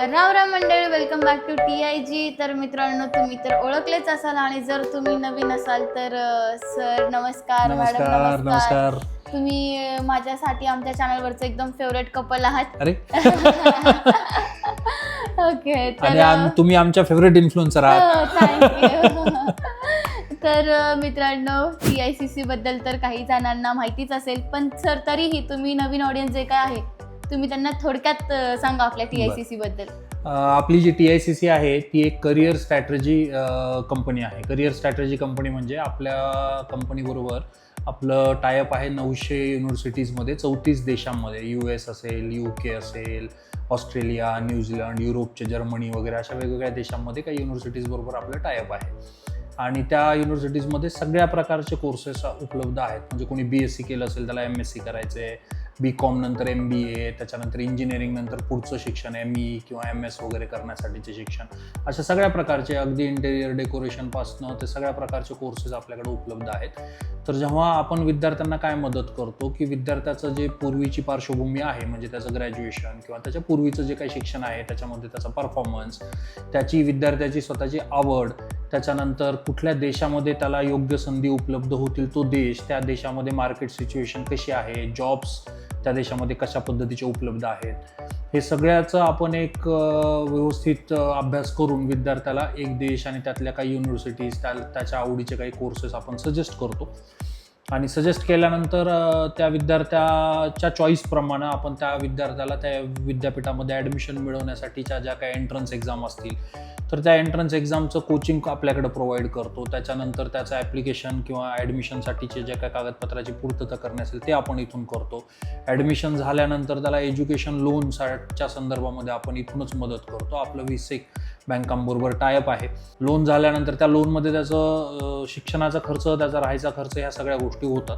राम राम मंडळी, welcome back to TIG. तर मित्रांनो, तुम्ही तर ओळखलेच असाल आणि जर तुम्ही नवीन असाल तर सर नमस्कार, मॅडम नमस्कार. तुम्ही माझ्यासाठी आमच्या चॅनलवरचं एकदम फेवरेट कपल आहात. अरे ओके, आणि तुम्ही आमच्या फेवरेट इन्फ्लुएन्सर आहात. थँक्यू. तर मित्रांनो, TICC बद्दल तर काही जणांना माहितीच असेल, पण सर तरीही तुम्ही नवीन ऑडियन्स जे काय आहे तुम्ही त्यांना थोडक्यात सांगा आपल्या TICC बद्दल. आपली जी TICC आहे ती एक करिअर स्ट्रॅटेजी कंपनी आहे. करिअर स्ट्रॅटेजी कंपनी म्हणजे आपल्या कंपनीबरोबर आपलं टायअप आहे 900 युनिव्हर्सिटीजमध्ये 34 देशांमध्ये. US असेल, UK असेल, ऑस्ट्रेलिया, न्यूझीलंड, युरोपचे जर्मनी वगैरे अशा वेगवेगळ्या देशांमध्ये काही युनिव्हर्सिटीज बरोबर आपलं टायअप आहे. आणि त्या युनिव्हर्सिटीजमध्ये सगळ्या प्रकारचे कोर्सेस उपलब्ध आहेत. म्हणजे कोणी BSc केलं असेल त्याला MSc करायचं आहे, BCom नंतर MBA, त्याच्यानंतर इंजिनिअरिंग नंतर पुढचं शिक्षण ME किंवा MS वगैरे करण्यासाठीचे शिक्षण, अशा सगळ्या प्रकारचे अगदी इंटेरियर डेकोरेशनपासनं ते सगळ्या प्रकारचे कोर्सेस आपल्याकडे उपलब्ध आहेत. तर जेव्हा आपण विद्यार्थ्यांना काय मदत करतो की विद्यार्थ्याचं जे पूर्वीची पार्श्वभूमी आहे, म्हणजे त्याचं ग्रॅज्युएशन किंवा त्याच्या पूर्वीचं जे काही शिक्षण आहे त्याच्यामध्ये त्याचा परफॉर्मन्स, त्याची विद्यार्थ्याची स्वतःची आवड, त्याच्यानंतर कुठल्या देशामध्ये त्याला योग्य संधी उपलब्ध होतील तो देश, त्या देशामध्ये मार्केट सिच्युएशन कशी आहे, जॉब्स त्या देशामध्ये कशा पद्धतीचे उपलब्ध आहेत, हे सगळ्याचं आपण एक व्यवस्थित अभ्यास करून विद्यार्थ्याला एक देश आणि त्यातल्या काही युनिव्हर्सिटीज, त्याच्या आवडीचे काही कोर्सेस आपण सजेस्ट करतो. आणि सजेस्ट केल्यानंतर त्या विद्यार्थ्याच्या चॉईसप्रमाणे आपण त्या विद्यार्थ्याला त्या विद्यापीठामध्ये ॲडमिशन मिळवण्यासाठीच्या ज्या काही एंट्रन्स एक्झाम असतील तर त्या एंट्रन्स एक्झामचं कोचिंग आपल्याकडे प्रोव्हाइड करतो. त्याच्यानंतर त्याचं ॲप्लिकेशन किंवा ॲडमिशनसाठीचे जे काही कागदपत्राची पूर्तता करणे असेल ते आपण इथून करतो. ॲडमिशन झाल्यानंतर त्याला एज्युकेशन लोनच्या संदर्भामध्ये आपण इथूनच मदत करतो. आपलं 20 बँकांबरोबर टायअप आहे. लोन झाल्यानंतर त्या लोनमध्ये त्याचं शिक्षणाचा खर्च, त्याचा राहायचा खर्च, ह्या सगळ्या गोष्टी होतात.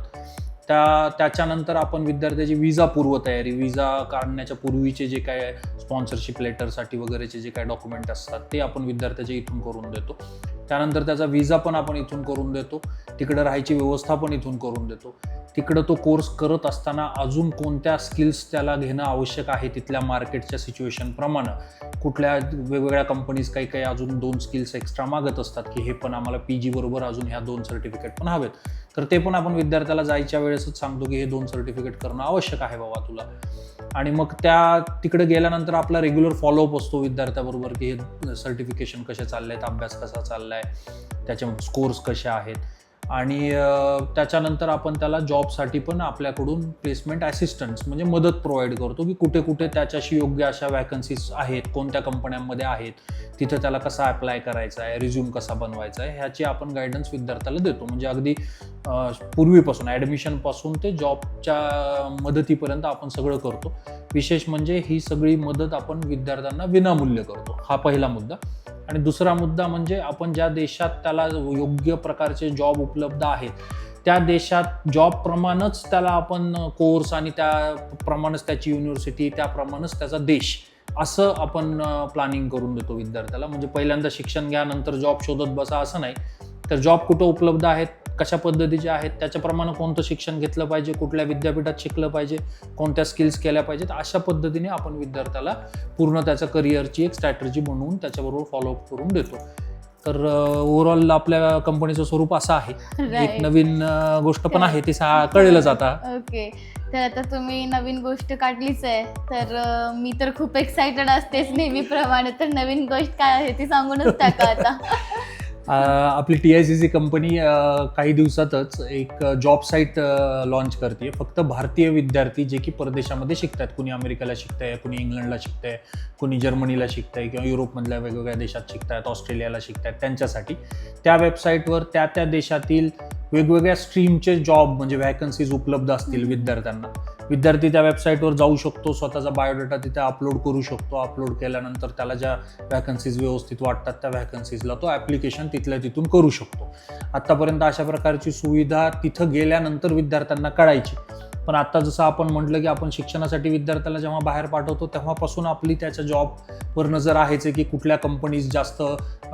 त्याच्यानंतर आपण विद्यार्थ्याची विजा पूर्वतयारी, विजा काढण्याच्या पूर्वीचे जे काय स्पॉन्सरशिप लेटरसाठी वगैरेचे जे काय डॉक्युमेंट असतात ते आपण विद्यार्थ्याच्या इथून करून देतो. त्यानंतर त्याचा विजा पण आपण इथून करून देतो. तिकडं राहायची व्यवस्था पण इथून करून देतो. तिकडं तो कोर्स करत असताना अजून कोणत्या स्किल्स त्याला घेणं आवश्यक आहे तिथल्या मार्केटच्या सिच्युएशनप्रमाणे, कुठल्या वेगवेगळ्या कंपनीज काही अजून 2 स्किल्स एक्स्ट्रा मागत असतात की हे पण आम्हाला PG बरोबर अजून ह्या 2 सर्टिफिकेट पण हवेत, तर ते पण आपण विद्यार्थ्याला जायच्या वेळेसच सांगतो की हे 2 सर्टिफिकेट करणं आवश्यक आहे बाबा तुला. आणि मग तिकडे गेल्यानंतर आपला रेग्युलर फॉलोअप असतो विद्यार्थ्याबरोबर की हे सर्टिफिकेशन कसे चालले आहेत, अभ्यास कसा चालला आहे, त्याचे स्कोर्स कसे आहेत. आणि त्याच्यानंतर आपण त्याला जॉबसाठी पण आपल्याकडून प्लेसमेंट असिस्टन्स म्हणजे मदत प्रोव्हाइड करतो की कुठे कुठे त्याच्याशी योग्य अशा वॅकन्सीज आहेत, कोणत्या कंपन्यांमध्ये आहेत, तिथं त्याला कसा अप्लाय करायचा आहे, रिझ्यूम कसा बनवायचा आहे, ह्याची आपण गायडन्स विद्यार्थ्याला देतो. म्हणजे अगदी पूर्वीपासून ॲडमिशनपासून ते जॉबच्या मदतीपर्यंत आपण सगळं करतो. विशेष म्हणजे ही सगळी मदत आपण विद्यार्थ्यांना विनामूल्य करतो. हा पहिला मुद्दा. आणि दुसरा मुद्दा म्हणजे आपण ज्या देशात त्याला योग्य प्रकारचे जॉब उपलब्ध आहेत त्या देशात जॉबप्रमाणेच त्याला आपण कोर्स आणि त्याप्रमाणेच त्याची युनिव्हर्सिटी, त्याप्रमाणेच त्याचा देश, असं आपण प्लॅनिंग करून देतो विद्यार्थ्याला. म्हणजे पहिल्यांदा शिक्षण घ्या नंतर जॉब शोधत बसा असं नाही. तर जॉब कुठं उपलब्ध आहेत, कशा पद्धतीचे आहेत, त्याच्याप्रमाणे कोणतं शिक्षण घेतलं पाहिजे, कुठल्या विद्यापीठात शिकलं पाहिजे, कोणत्या स्किल्स केल्या पाहिजेत, अशा पद्धतीने आपण विद्यार्थ्याला पूर्ण त्याच्या करिअरची एक स्ट्रॅटेजी बनवून त्याच्याबरोबर फॉलोअप करून देतो. तर ओव्हरऑल आपल्या कंपनीचं स्वरूप असं आहे. एक नवीन गोष्ट पण आहे ती कळेलच आता. ओके, तर आता तुम्ही नवीन गोष्ट काढलीच आहे, तर मी तर खूप एक्सायटेड असतेच नेहमीप्रमाणे. तर नवीन गोष्ट काय आहे ती सांगूनच टाका आता. आपली TICC कंपनी काही दिवसातच एक जॉब साईट लॉन्च करते फक्त भारतीय विद्यार्थी जे की परदेशामध्ये शिकतात. कुणी अमेरिकेला शिकतंय, कुणी इंग्लंडला शिकतंय, कुणी जर्मनीला शिकतंय किंवा युरोपमधल्या वेगवेगळ्या देशात शिकतायत, ऑस्ट्रेलियाला शिकतायत, त्यांच्यासाठी त्या वेबसाईटवर त्या देशातील वेगवेगळ्या स्ट्रीमचे जॉब म्हणजे वॅकन्सीज उपलब्ध असतील विद्यार्थ्यांना. विद्यार्थी त्या वेबसाईटवर जाऊ शकतो, स्वतःचा बायोडेटा तिथे अपलोड करू शकतो. अपलोड केल्यानंतर त्याला ज्या वॅकन्सीज व्यवस्थित वाटतात त्या वॅकन्सीजला तो ॲप्लिकेशन तिथून करू शकतो. आत्तापर्यंत अशा प्रकारची सुविधा तिथं गेल्यानंतर विद्यार्थ्यांना कळायची. पण आता जसं आपण म्हटलं की आपण शिक्षणासाठी विद्यार्थ्याला जेव्हा बाहेर पाठवतो तेव्हापासून आपली त्याच्या जॉबवर नजर आहेच की कुठल्या कंपनीज जास्त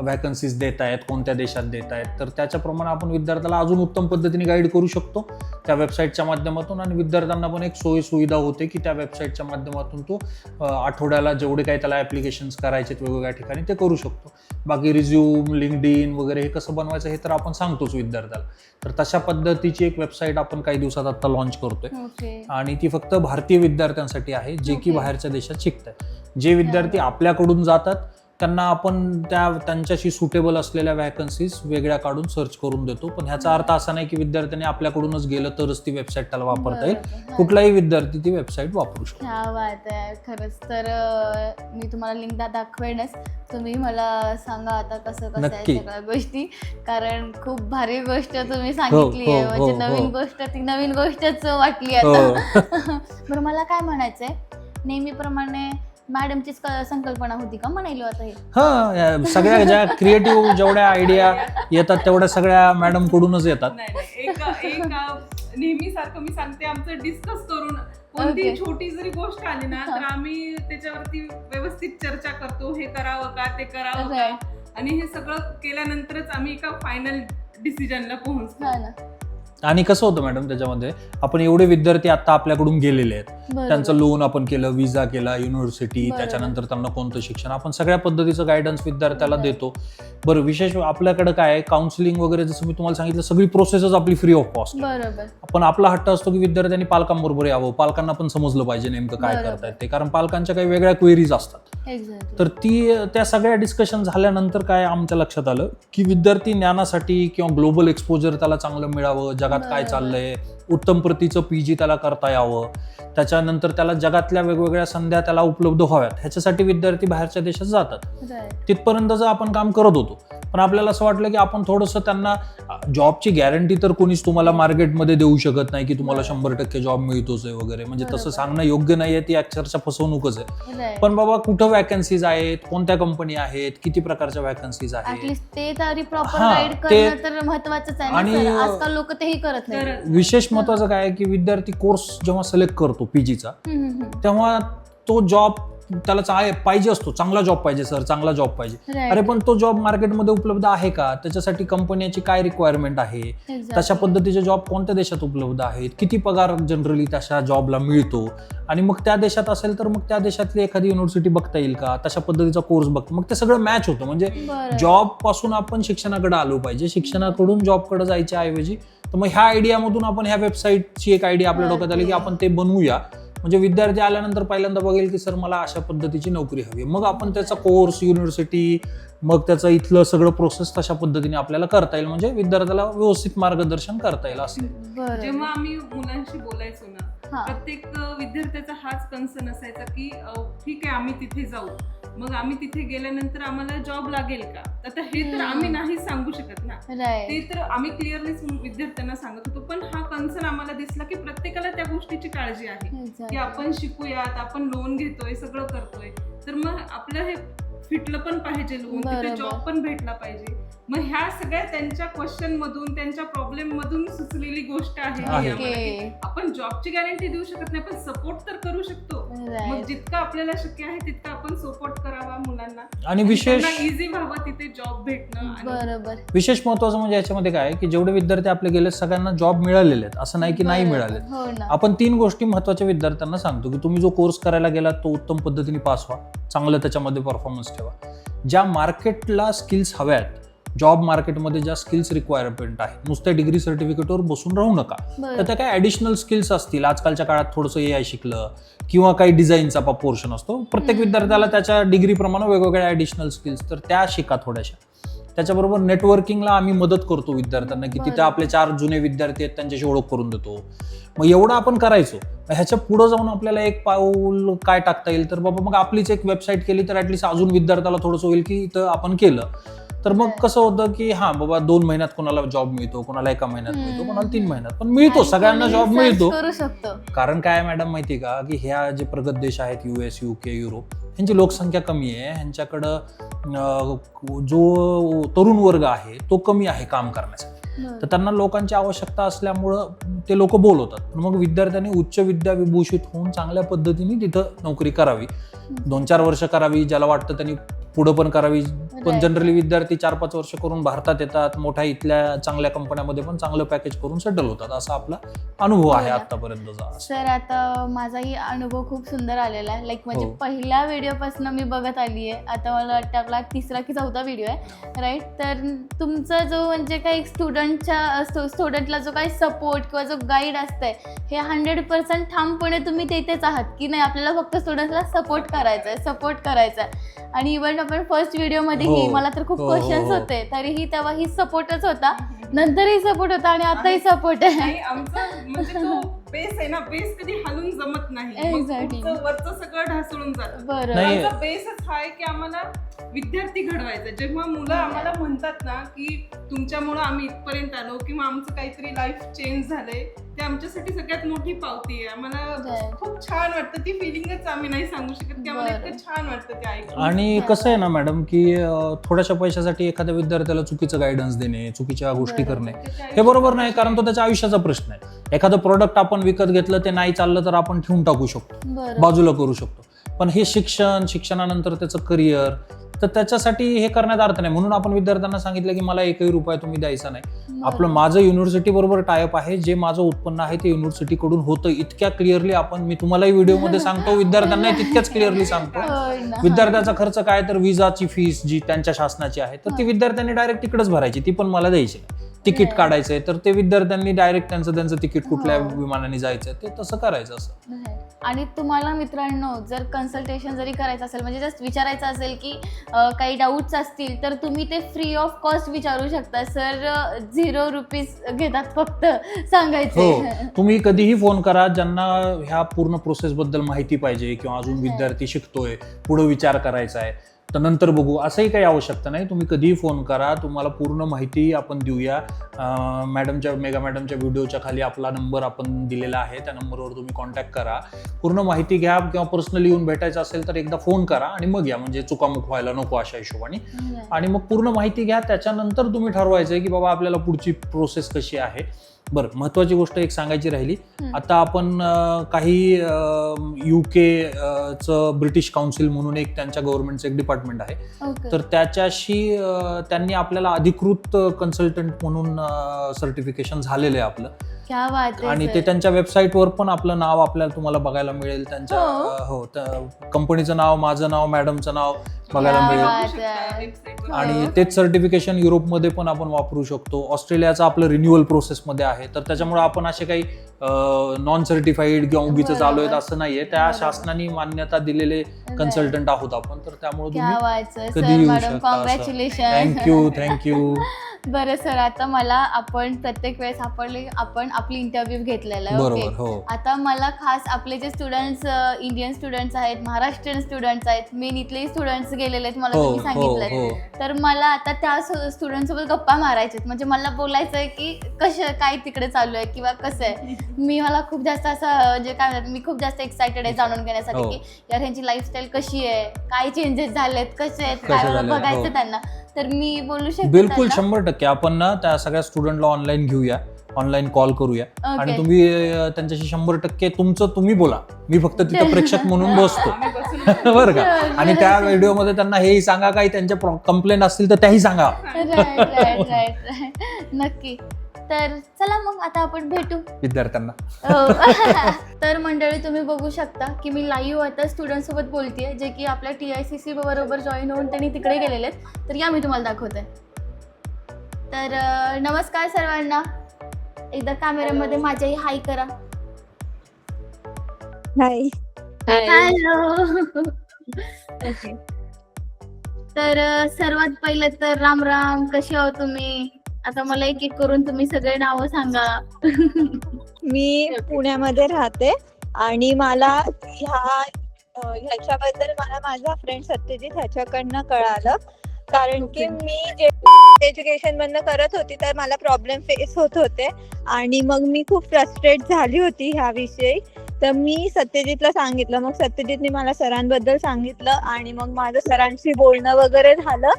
व्हॅकन्सीज देत आहेत, कोणत्या देशात देत आहेत. तर त्याच्याप्रमाणे आपण विद्यार्थ्याला अजून उत्तम पद्धतीने गाईड करू शकतो त्या वेबसाईटच्या माध्यमातून. आणि विद्यार्थ्यांना पण एक सोयी सुविधा होते की त्या वेबसाईटच्या माध्यमातून तो आठवड्याला जेवढे काही त्याला ॲप्लिकेशन्स करायचे वेगवेगळ्या ठिकाणी ते करू शकतो. बाकी रिझ्यूम, लिंक्डइन वगैरे हे कसं बनवायचं हे तर आपण सांगतोच विद्यार्थ्याला. तर तशा पद्धतीची एक वेबसाईट आपण काही दिवसात आता लॉन्च करतोय आणि ती फक्त भारतीय विद्यार्थ्यांसाठी आहे जे की बाहेरच्या देशात शिकतात. जे विद्यार्थी आपल्याकडून जातात त्यांना आपण त्यांच्याशी सुटेबल असलेल्या व्हॅकन्सीज वेगळ्या काढून सर्च करून देतो. पण ह्याचा अर्थ असा नाही की विद्यार्थ्यांनी आपल्याकडूनच गेलं तरच ती वेबसाईट त्याला वापरता येईल. कुठलाही विद्यार्थी ती वेबसाईट वापरू शकतो. ह्या बात आहे खरंच. तर मी तुम्हाला लिंक दाखवेनच, तुम्ही मला सांगा आता कसं आहे सगळ्या गोष्टी, कारण खूप भारी गोष्ट तुम्ही सांगितली आहे. म्हणजे नवीन गोष्ट, ती नवीन गोष्टच वाटली आता. बरं, मला काय म्हणायचंय, नेहमीप्रमाणे मॅडमचीच संकल्पना होती का म्हणायलो आता हे? हा, सगळ्या ज्या क्रिएटिव्ह जेवढ्या आयडिया येतात तेवढ्या सगळ्या मॅडम कडूनच येतात. एक नेहमी सारखं मी सांगते, आमचं डिस्कस करून कोणती छोटी जरी गोष्ट आली ना तर आम्ही त्याच्यावरती व्यवस्थित चर्चा करतो, हे करावं का, ते करावं का, आणि हे सगळं केल्यानंतरच आम्ही एका फायनल डिसिजनला पोहोचतो. आणि कसं होतं मॅडम, त्याच्यामध्ये आपण एवढे विद्यार्थी आता आपल्याकडून गेलेले आहेत, त्यांचं लोन आपण केलं, विजा केला, युनिव्हर्सिटी, त्याच्यानंतर त्यांना कोणतं शिक्षण, आपण सगळ्या पद्धतीचं गायडन्स विद्यार्थ्याला देतो. बरं, विशेष आपल्याकडे काय आहे, काउन्सिलिंग वगैरे जसं मी तुम्हाला सांगितलं सगळी प्रोसेसच आपली फ्री ऑफ कॉस्ट. पण आपला हट्ट असतो की विद्यार्थ्यांनी पालकांबरोबर यावं, पालकांना पण समजलं पाहिजे नेमकं काय करतायत ते, कारण पालकांच्या काही वेगळ्या क्वेरीज असतात. तर त्या सगळ्या डिस्कशन झाल्यानंतर काय आमच्या लक्षात आलं की विद्यार्थी ज्ञानासाठी किंवा ग्लोबल एक्सपोजर त्याला चांगलं मिळावं, जगात काय चाललंय, उत्तम प्रतीचं PG त्याला करता यावं, त्याच्यानंतर त्याला जगातल्या वेगवेगळ्या संध्या त्याला उपलब्ध व्हाव्यात, ह्याच्यासाठी विद्यार्थी बाहेरच्या देशात जातात. तिथपर्यंतच आपण काम करत होतो. पण आपल्याला असं वाटलं की आपण थोडंसं त्यांना, जॉबची गॅरंटी तर कोणीच तुम्हाला मार्केटमध्ये देऊ शकत नाही की तुम्हाला 100% जॉब मिळतोच आहे वगैरे, म्हणजे तसं सांगणं योग्य नाहीये, ती अक्षरशः फसवणूकच आहे. पण बाबा कुठं व्हॅकन्सीज आहेत, कोणत्या कंपनी आहेत, किती प्रकारच्या व्हॅकन्सीज आहेत, ते तरी प्रॉपर गाईड करणं तर महत्त्वाचंच आहे. आणि आजकाल लोक तेही करत नाही. विशेष महत्त्वाचं काय आहे की विद्यार्थी कोर्स जेव्हा सिलेक्ट करतो PGचा, तेव्हा तो जॉब त्याला पाहिजे असतो, चांगला जॉब पाहिजे सर, चांगला जॉब पाहिजे. अरे पण तो जॉब मार्केटमध्ये उपलब्ध आहे का, त्याच्यासाठी कंपनीची काय रिक्वायरमेंट आहे, तशा पद्धतीचे जॉब कोणत्या देशात उपलब्ध आहेत, किती पगार जनरली तशा जॉबला मिळतो, आणि मग त्या देशात असेल तर मग त्या देशातली एखादी युनिव्हर्सिटी बघता येईल का, तशा पद्धतीचा कोर्स बघतो. मग ते सगळं मॅच होतं. म्हणजे जॉब पासून आपण शिक्षणाकडे आलो पाहिजे, शिक्षणाकडून जॉबकडे जायच्या ऐवजी. तर मग ह्या आयडियामधून आपण ह्या वेबसाईटची एक आयडिया आपल्या डोक्यात आली की आपण ते बनवूया. म्हणजे विद्यार्थी आल्यानंतर पहिल्यांदा बघेल की सर मला अशा पद्धतीची नोकरी हवी, मग आपण त्याचा कोर्स, युनिव्हर्सिटी, मग त्याचं इथलं सगळं प्रोसेस तशा पद्धतीने आपल्याला करता येईल. म्हणजे विद्यार्थ्याला व्यवस्थित मार्गदर्शन करता येईल. असं जेव्हा आम्ही मुलांशी बोलायचो ना, प्रत्येक विद्यार्थ्याचा हाच कन्सर्न असायचा की ठीक आहे आम्ही तिथे जाऊ, मग आम्ही तिथे गेल्यानंतर आम्हाला जॉब लागेल का, आता हे तर आम्ही नाही सांगू शकत ना, ते तर आम्ही क्लिअरली विद्यार्थ्यांना सांगत होतो. पण हा कन्सर्न आम्हाला दिसला की प्रत्येकाला त्या गोष्टीची काळजी आहे की आपण शिकूयात, आपण लोन घेतोय, सगळं करतोय, तर मग आपलं हे फिटलं पण पाहिजे लोन, तिथे जॉब पण भेटला पाहिजे. मग ह्या सगळ्या त्यांच्या क्वेश्चन मधून, त्यांच्या प्रॉब्लेम मधून सुचलेली गोष्ट आहे. आपण जॉबची गॅरंटी देऊ शकत नाही, पण सपोर्ट तर करू शकतो. मग जितकं आपल्याला शक्य आहे तितकं आपण सपोर्ट करावा मुलांना, आणि विशेष इझी व्हावं तिथे जॉब भेटणं. विशेष महत्वाचं म्हणजे याच्यामध्ये काय की जेवढे विद्यार्थी आपले गेले सगळ्यांना जॉब मिळालेले आहेत, असं नाही की नाही मिळाले. आपण 3 गोष्टी महत्वाच्या विद्यार्थ्यांना सांगतो की तुम्ही जो कोर्स करायला गेला तो उत्तम पद्धतीने पास व्हा, चांगलं त्याच्यामध्ये परफॉर्मन्स ठेवा. ज्या मार्केटला स्किल्स हव्यात, जॉब मार्केटमध्ये ज्या स्किल्स रिक्वायरमेंट आहे, नुसत्या डिग्री सर्टिफिकेटवर बसून राहू नका. तर त्या काही ॲडिशनल स्किल्स असतील, आजकालच्या काळात थोडंसं AI शिकलं किंवा काही डिझाईनचा पोर्शन असतो, प्रत्येक विद्यार्थ्याला त्याच्या डिग्रीप्रमाणे वेगवेगळ्या ॲडिशनल स्किल्स, तर त्या शिका थोड्याशा. त्याच्याबरोबर नेटवर्किंगला आम्ही मदत करतो विद्यार्थ्यांना की तिथे आपले 4 जुने विद्यार्थी आहेत त्यांच्याशी ओळख करून देतो. मग एवढं आपण करायचो. ह्याच्या पुढे जाऊन आपल्याला एक पाऊल काय टाकता येईल, तर बाबा मग आपलीच एक वेबसाईट केली तर ऍटलीस्ट अजून विद्यार्थ्याला थोडंसं होईल की इथं आपण केलं. तर मग कसं होतं की हा बाबा 2 महिन्यात कोणाला जॉब मिळतो, कोणाला 1 महिन्यात मिळतो, कोणाला 3 महिन्यात, पण मिळतो, सगळ्यांना जॉब मिळतो. कारण काय मॅडम माहिती का की ह्या जे प्रगत देश आहेत, US, UK, युरोप, ह्यांची लोकसंख्या कमी आहे, ह्यांच्याकडं जो तरुण वर्ग आहे तो कमी आहे काम करण्यासाठी. तर त्यांना लोकांची आवश्यकता असल्यामुळं ते लोक बोलवतात. मग विद्यार्थ्यांनी उच्च विद्या विभूषित होऊन चांगल्या पद्धतीने तिथं नोकरी करावी, 2-4 वर्ष करावी, ज्याला वाटतं त्यांनी पुढं पण करावी. पण जनरली विद्यार्थी 4-5 वर्ष करून भारतात येतात, मोठ्या इथल्या चांगल्या कंपन्यामध्ये पण चांगलं पॅकेज करून सेटल होतात. असा आपला अनुभव आहे आतापर्यंतचा. सर आता माझाही अनुभव खूप सुंदर आलेला आहे. लाईक म्हणजे पहिल्या व्हिडिओपासून मी बघत आली आहे, आता मला वाटतं आपला 3रा की 4था व्हिडिओ आहे, राईट. तर तुमचा जो म्हणजे काही स्टुडंटला जो काही सपोर्ट किंवा जो गाईड असतंय हे 100% ठामपणे तुम्ही तेथेच आहात की नाही, आपल्याला फक्त स्टुडंट्सला सपोर्ट करायचा आहे. आणि इव्हन आपण फर्स्ट व्हिडिओमध्येही मला तर खूप क्वेश्चन्स होते, तरीही तेव्हाही सपोर्टच होता, नंतरही सपोर्ट होता आणि आताही सपोर्ट आहे. आमचा म्हणजे तो बेस आहे ना, बेस कधी हलून जमत नाही. वरचं सगळं ढासळून जातं. बरोबर, बेसच हा आहे की आम्हाला विद्यार्थी घडवायचा. जेव्हा मुलं आम्हाला म्हणतात ना की तुमच्यामुळं आम्ही इथपर्यंत आलो किंवा आमचं काहीतरी लाईफ चेंज झालंय, ते आमच्यासाठी सगळ्यात मोठी पावती आहे. आम्हाला खूप छान वाटतं. ती फिलिंगच आम्ही नाही सांगू शकत की आम्हाला इतकं छान वाटतं ते ऐकून. आणि कसं आहे ना मॅडम की थोड्याशा पैशासाठी एखाद्या विद्यार्थ्याला चुकीचं गायडन्स देणे, चुकीच्या गोष्टी करणे हे बरोबर नाही, कारण तो त्याच्या आयुष्याचा प्रश्न आहे. एखादं प्रोडक्ट आपण विकत घेतलं, ते नाही चाललं तर आपण ठेवून टाकू शकतो, बाजूला करू शकतो. पण हे शिक्षणानंतर त्याचं करिअर, तर त्याच्यासाठी हे करण्यात अर्थ नाही. म्हणून आपण विद्यार्थ्यांना सांगितलं की मला 1ही रुपया तुम्ही द्यायचा नाही. आपलं माझं युनिव्हर्सिटी बरोबर टायअप आहे, जे माझं उत्पन्न आहे ते युनिव्हर्सिटी कडून होतं. इतक्या क्लिअरली मी तुम्हालाही व्हिडिओमध्ये सांगतो, विद्यार्थ्यांना तितक्याच क्लिअरली सांगतो. विद्यार्थ्याचा खर्च काय, तर विजाची फीस जी त्यांच्या शासनाची आहे तर ती विद्यार्थ्यांनी डायरेक्ट तिकडेच भरायची, ती पण मला द्यायची. तिकीट काढायचंय तर ते विद्यार्थ्यांनी डायरेक्ट त्यांचं तिकीट कुठल्या विमानाने जायचंय ते तसं करायचं असं. आणि तुम्हाला मित्रांनो जर कन्सल्टेशन जरी करायचं असेल, म्हणजे जस्ट विचारायचं असेल की काही डाऊट्स असतील, तर तुम्ही ते फ्री ऑफ कॉस्ट विचारू शकता. सर 0 रुपीज घेतात फक्त सांगायचे. तुम्ही कधीही फोन करा, ज्यांना ह्या पूर्ण प्रोसेस बद्दल माहिती पाहिजे किंवा अजून विद्यार्थी शिकतोय, पुढे विचार करायचा आहे तर नंतर बघू, असंही काही आवश्यकता नाही. तुम्ही कधीही फोन करा, तुम्हाला पूर्ण माहिती आपण देऊया. मेगा मॅडमच्या व्हिडिओच्या खाली आपला नंबर आपण दिलेला आहे, त्या नंबरवर तुम्ही कॉन्टॅक्ट करा, पूर्ण माहिती घ्या. किंवा पर्सनली येऊन भेटायचं असेल तर एकदा फोन करा आणि मग या, म्हणजे चुकामुक व्हायला नको अशा हिशोबाने. आणि मग पूर्ण माहिती घ्या, त्याच्यानंतर तुम्ही ठरवायचं आहे की बाबा आपल्याला पुढची प्रोसेस कशी आहे. बरं, महत्वाची गोष्ट एक सांगायची राहिली. आता आपण काही चं ब्रिटिश काउन्सिल म्हणून एक त्यांच्या गव्हर्नमेंटचं एक डिपार्टमेंट आहे, तर त्याच्याशी त्यांनी आपल्याला अधिकृत कन्सल्टंट म्हणून सर्टिफिकेशन झालेलं आहे आपलं. आणि ते त्यांच्या वेबसाईटवर पण आपलं नाव आपल्याला तुम्हाला बघायला मिळेल. त्यांच्या कंपनीचं नाव, माझं नाव, मॅडमचं नाव बघायला मिळेल. आणि तेच सर्टिफिकेशन युरोपमध्ये पण आपण वापरू शकतो. ऑस्ट्रेलियाचं आपलं रिन्युअल प्रोसेसमध्ये आहे, तर त्याच्यामुळे आपण असे काही नॉन सर्टिफाईड किंवा उगीच चालू आहेत असं नाहीये. त्या शासनाने मान्यता दिलेले कन्सल्टंट आहोत आपण, तर त्यामुळे तुम्ही कधी येऊ शकता. थँक्यू. बरं सर, आता मला आपण प्रत्येक वेळेस आपण आपली इंटरव्ह्यू घेतलेला आहे. ओके, आता मला खास आपले जे स्टुडंट्स, इंडियन स्टुडंट्स आहेत, महाराष्ट्रीयन स्टुडंट्स आहेत, मेन इथले स्टुडंट्स गेलेले आहेत, मला तुम्ही सांगितलं. तर मला आता त्या स्टुडंट सोबत गप्पा मारायच्यात, म्हणजे मला बोलायचंय की काय तिकडे चालू आहे किंवा कसं आहे. मला खूप जास्त असं म्हणजे काय म्हणतात, मी खूप जास्त एक्सायटेड आहे जाणून घेण्यासाठी की यार ह्यांची लाईफस्टाईल कशी आहे, काय चेंजेस झालेत, कसे आहेत, काय बघायचं त्यांना. तर मी बोलू शकते बिलकुल 100%. आपण ना त्या सगळ्या स्टुडंटला ऑनलाईन घेऊया, ऑनलाईन कॉल करूया आणि तुम्ही त्यांच्याशी 100% तुमचं तुम्ही बोला, मी फक्त तिथं प्रेक्षक म्हणून बसतो बरं का. आणि त्या व्हिडिओमध्ये त्यांना हेही सांगा, काही त्यांच्या कंप्लेंट असतील तर त्याही सांगा. राईट नक्की. तर चला मग आता आपण भेटू विद्यार्थ्यांना. तर मंडळी तुम्ही बघू शकता की मी लाईव्ह आता स्टुडंट सोबत बोलतेय, जे की आपल्या TICC बरोबर जॉईन होऊन त्यांनी तिकडे गेलेले आहेत. तर या मी तुम्हाला दाखवते. तर नमस्कार सर्वांना, एकदा कॅमेऱ्यामध्ये माझ्याही हाय करा. हाय. हॅलो. तर सर्वात पहिले तर राम राम, कसे आहो तुम्ही? आता मला एक एक करून तुम्ही सगळे नावं सांगा. मी पुण्यामध्ये राहते आणि मला ह्याच्याबद्दल माझा फ्रेंड सत्यजित ह्याच्याकडनं कळालं, कारण की मी जे एज्युकेशन मधनं करत होती तर मला प्रॉब्लेम फेस होत होते आणि मग मी खूप फ्रस्ट्रेट झाली होती ह्याविषयी. तर मी सत्यजितला सांगितलं, मग सत्यजितने मला सरांबद्दल सांगितलं आणि मग माझं सरांशी बोलणं वगैरे झालं